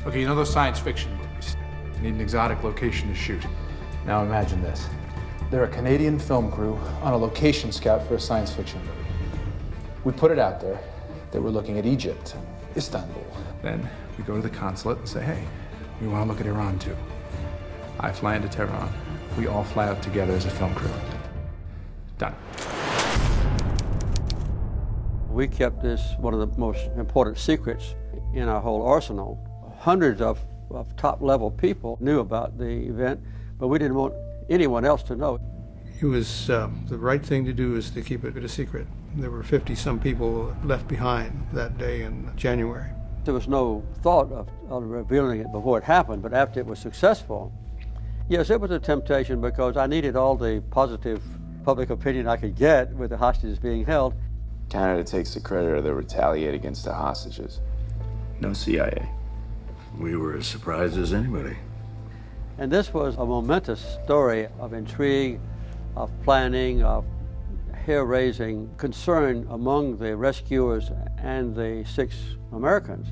Okay, you know those science fiction movies? You need an exotic location to shoot. Now imagine this. They're a Canadian film crew on a location scout for a science fiction movie. We put it out there that we're looking at Egypt, Istanbul. Then we go to the consulate and say, hey, we want to look at Iran too. I fly into Tehran. We all fly out together as a film crew. Done. We kept this one of the most important secrets in our whole arsenal. Hundreds of top-level people knew about the event, but we didn't want anyone else to know. It was the right thing to do is to keep it a secret. There were 50-some people left behind that day in January. There was no thought of revealing it before it happened, but after it was successful, yes, it was a temptation because I needed all the positive public opinion I could get with the hostages being held. Canada takes the credit or they retaliate against the hostages. No CIA. We were as surprised as anybody. And this was a momentous story of intrigue, of planning, of hair-raising concern among the rescuers and the 6 Americans.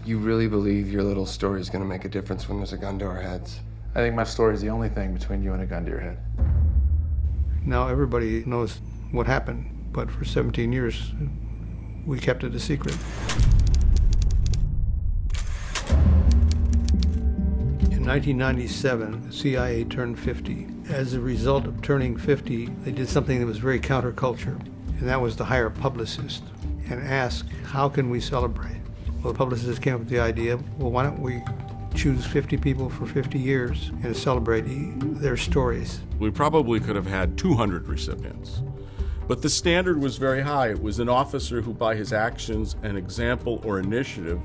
You really believe your little story is going to make a difference when there's a gun to our heads? I think my story is the only thing between you and a gun to your head. Now everybody knows what happened, but for 17 years, we kept it a secret. In 1997, the CIA turned 50. As a result of turning 50, they did something that was very counterculture, and that was to hire a publicist and ask, how can we celebrate? Well, the publicist came up with the idea, well, why don't we choose 50 people for 50 years and celebrate their stories? We probably could have had 200 recipients. But the standard was very high. It was an officer who, by his actions and example or initiative,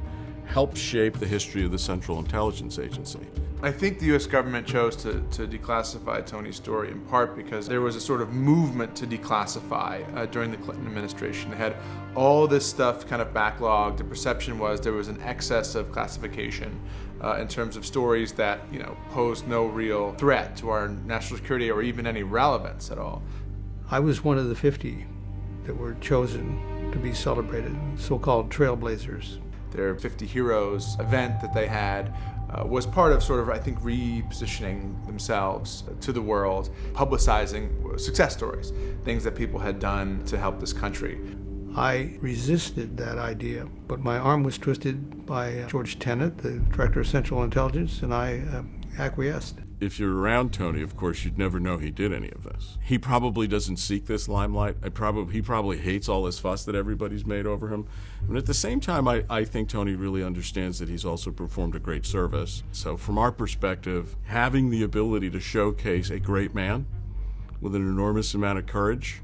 helped shape the history of the Central Intelligence Agency. I think the U.S. government chose to declassify Tony's story in part because there was a sort of movement to declassify during the Clinton administration. They had all this stuff kind of backlogged. The perception was there was an excess of classification in terms of stories that, posed no real threat to our national security or even any relevance at all. I was one of the 50 that were chosen to be celebrated, so-called trailblazers. Their 50 Heroes event that they had was part of sort of, I think, repositioning themselves to the world, publicizing success stories, things that people had done to help this country. I resisted that idea, but my arm was twisted by George Tenet, the director of Central Intelligence, and I acquiesced. If you're around Tony, of course, you'd never know he did any of this. He probably doesn't seek this limelight. He probably hates all this fuss that everybody's made over him. And at the same time, I think Tony really understands that he's also performed a great service. So from our perspective, having the ability to showcase a great man with an enormous amount of courage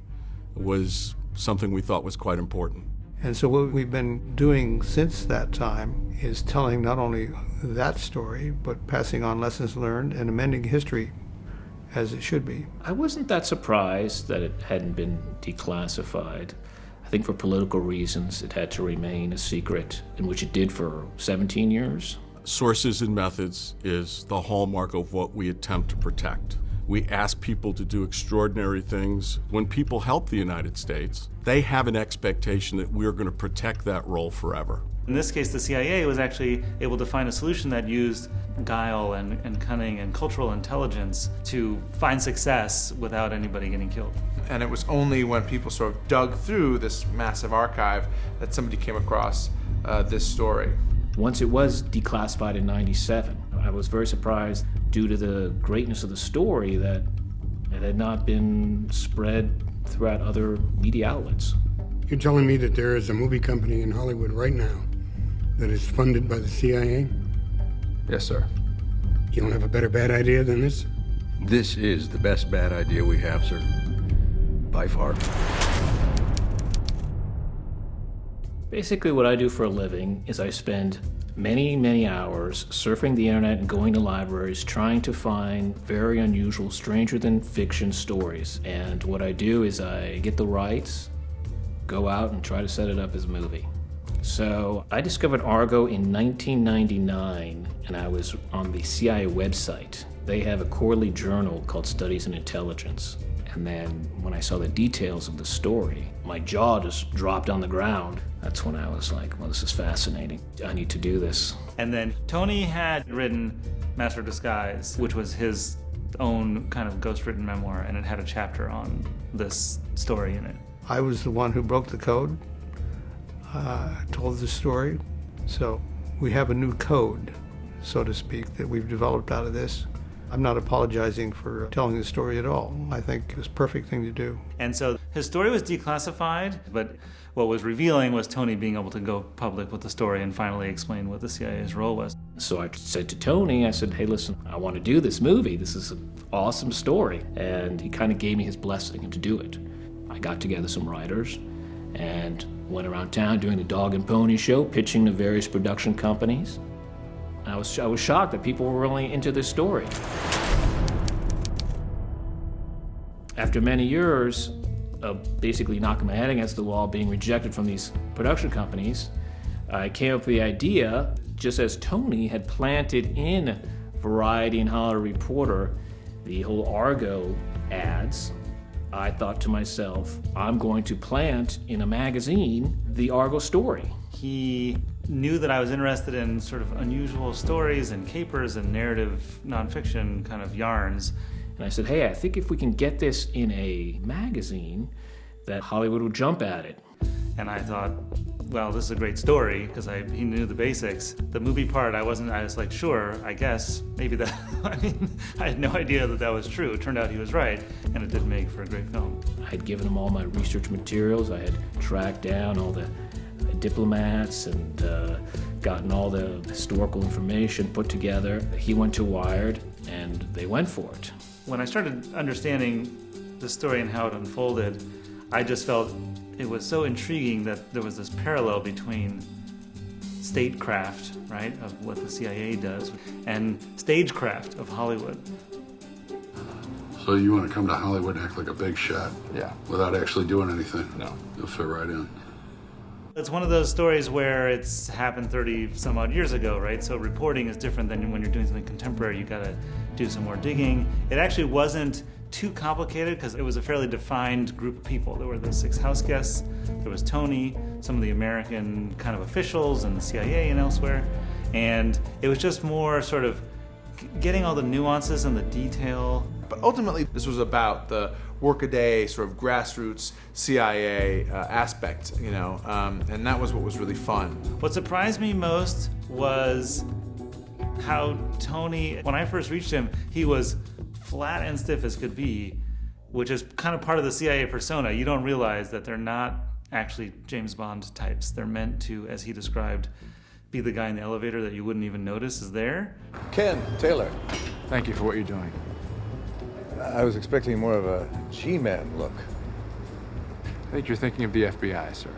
was something we thought was quite important. And so what we've been doing since that time is telling not only that story, but passing on lessons learned and amending history as it should be. I wasn't that surprised that it hadn't been declassified. I think for political reasons it had to remain a secret, in which it did for 17 years. Sources and methods is the hallmark of what we attempt to protect. We ask people to do extraordinary things. When people help the United States, they have an expectation that we're going to protect that role forever. In this case, the CIA was actually able to find a solution that used guile and cunning and cultural intelligence to find success without anybody getting killed. And it was only when people sort of dug through this massive archive that somebody came across this story. Once it was declassified in '97, I was very surprised due to the greatness of the story that it had not been spread throughout other media outlets. You're telling me that there is a movie company in Hollywood right now that is funded by the CIA? Yes, sir. You don't have a better bad idea than this? This is the best bad idea we have, sir. By far. Basically, what I do for a living is I spend many hours surfing the internet and going to libraries trying to find very unusual, stranger-than-fiction stories. And what I do is I get the rights, go out and try to set it up as a movie. So I discovered Argo in 1999, and I was on the CIA website. They have a quarterly journal called Studies in Intelligence. And And then when I saw the details of the story, my jaw just dropped on the ground. That's when I was like, well, this is fascinating. I need to do this. And then Tony had written Master of Disguise, which was his own kind of ghostwritten memoir, and it had a chapter on this story in it. I was the one who broke the code, told the story. So we have a new code, so to speak, that we've developed out of this. I'm not apologizing for telling the story at all. I think it was a perfect thing to do. And so his story was declassified, but what was revealing was Tony being able to go public with the story and finally explain what the CIA's role was. So I said to Tony, I said, hey, listen, I want to do this movie. This is an awesome story. And he kind of gave me his blessing to do it. I got together some writers and went around town doing the dog and pony show, pitching to various production companies. I was shocked that people were really into this story. After many years of basically knocking my head against the wall, being rejected from these production companies, I came up with the idea, just as Tony had planted in Variety and Hollywood Reporter the whole Argo ads, I thought to myself, I'm going to plant in a magazine the Argo story. He knew that I was interested in sort of unusual stories and capers and narrative nonfiction kind of yarns. And I said, hey, I think if we can get this in a magazine, that Hollywood would jump at it. And I thought, well, this is a great story, because he knew the basics. The movie part, I was like, sure, I guess, maybe that, I mean, I had no idea that was true. It turned out he was right, and it did make for a great film. I had given him all my research materials. I had tracked down all the diplomats and gotten all the historical information put together. He went to Wired, and they went for it. When I started understanding the story and how it unfolded, I just felt it was so intriguing that there was this parallel between statecraft, right, of what the CIA does, and stagecraft of Hollywood. So you want to come to Hollywood and act like a big shot? Yeah. Without actually doing anything? No. You'll fit right in. It's one of those stories where it's happened 30 some odd years ago, right? So reporting is different than when you're doing something contemporary. You gotta do some more digging. It actually wasn't too complicated because it was a fairly defined group of people. There were the 6 house guests, there was Tony, some of the American kind of officials and the CIA and elsewhere. And it was just more sort of getting all the nuances and the detail. But ultimately, this was about the workaday, sort of grassroots CIA aspect, you know, and that was what was really fun. What surprised me most was how Tony, when I first reached him, he was flat and stiff as could be, which is kind of part of the CIA persona. You don't realize that they're not actually James Bond types. They're meant to, as he described, be the guy in the elevator that you wouldn't even notice is there. Ken, Taylor. Thank you for what you're doing. I was expecting more of a G-Man look. I think you're thinking of the FBI, sir.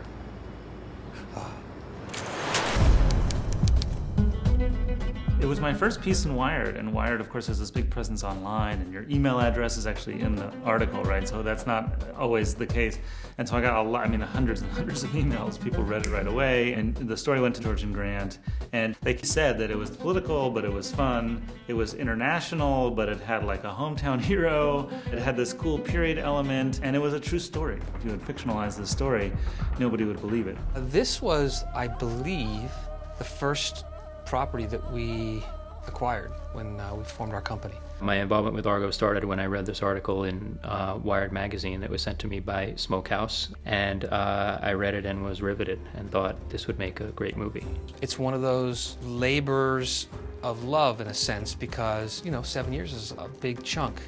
It was my first piece in Wired, and Wired, of course, has this big presence online, and your email address is actually in the article, right? So that's not always the case. And so I got a lot, hundreds and hundreds of emails. People read it right away, and the story went to George and Grant, and they said that it was political, but it was fun. It was international, but it had like a hometown hero. It had this cool period element, and it was a true story. If you had fictionalized this story, nobody would believe it. This was, I believe, the first property that we acquired when we formed our company. My involvement with Argo started when I read this article in Wired magazine that was sent to me by Smokehouse, and I read it and was riveted and thought this would make a great movie. It's one of those labors of love in a sense because, 7 years is a big chunk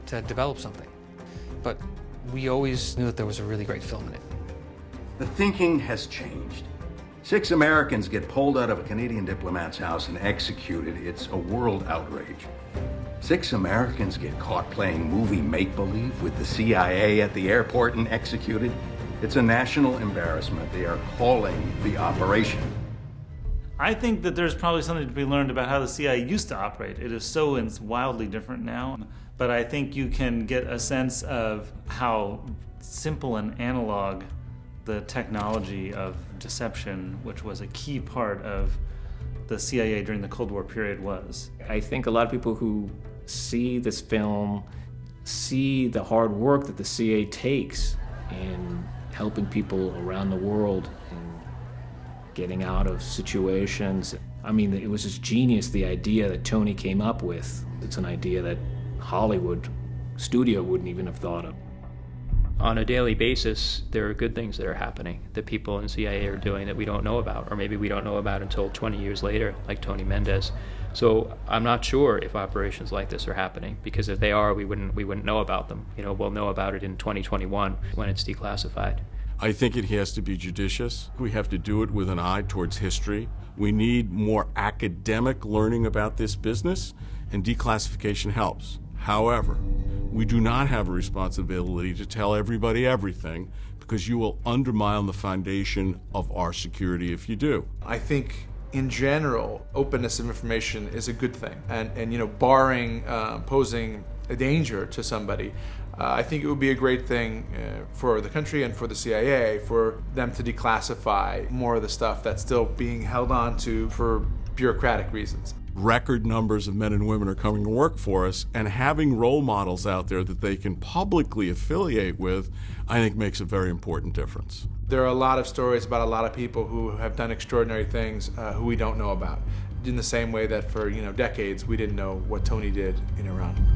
to develop something. But we always knew that there was a really great film in it. The thinking has changed. 6 Americans get pulled out of a Canadian diplomat's house and executed. It's a world outrage. 6 Americans get caught playing movie make-believe with the CIA at the airport and executed. It's a national embarrassment. They are calling the operation. I think that there's probably something to be learned about how the CIA used to operate. It is so wildly different now. But I think you can get a sense of how simple and analog the technology of deception, which was a key part of the CIA during the Cold War period, was. I think a lot of people who see this film see the hard work that the CIA takes in helping people around the world and getting out of situations. I mean, it was just genius, the idea that Tony came up with. It's an idea that Hollywood studio wouldn't even have thought of. On a daily basis, there are good things that are happening that people in CIA are doing that we don't know about, or maybe we don't know about until 20 years later, like Tony Mendez. So I'm not sure if operations like this are happening, because if they are, we wouldn't know about them. You know, we'll know about it in 2021 when it's declassified. I think it has to be judicious. We have to do it with an eye towards history. We need more academic learning about this business, and declassification helps. However, we do not have a responsibility to tell everybody everything, because you will undermine the foundation of our security if you do. I think in general, openness of information is a good thing. And you know, barring posing a danger to somebody, I think it would be a great thing for the country and for the CIA for them to declassify more of the stuff that's still being held on to for bureaucratic reasons. Record numbers of men and women are coming to work for us, and having role models out there that they can publicly affiliate with, I think makes a very important difference. There are a lot of stories about a lot of people who have done extraordinary things who we don't know about, in the same way that for decades we didn't know what Tony did in Iran.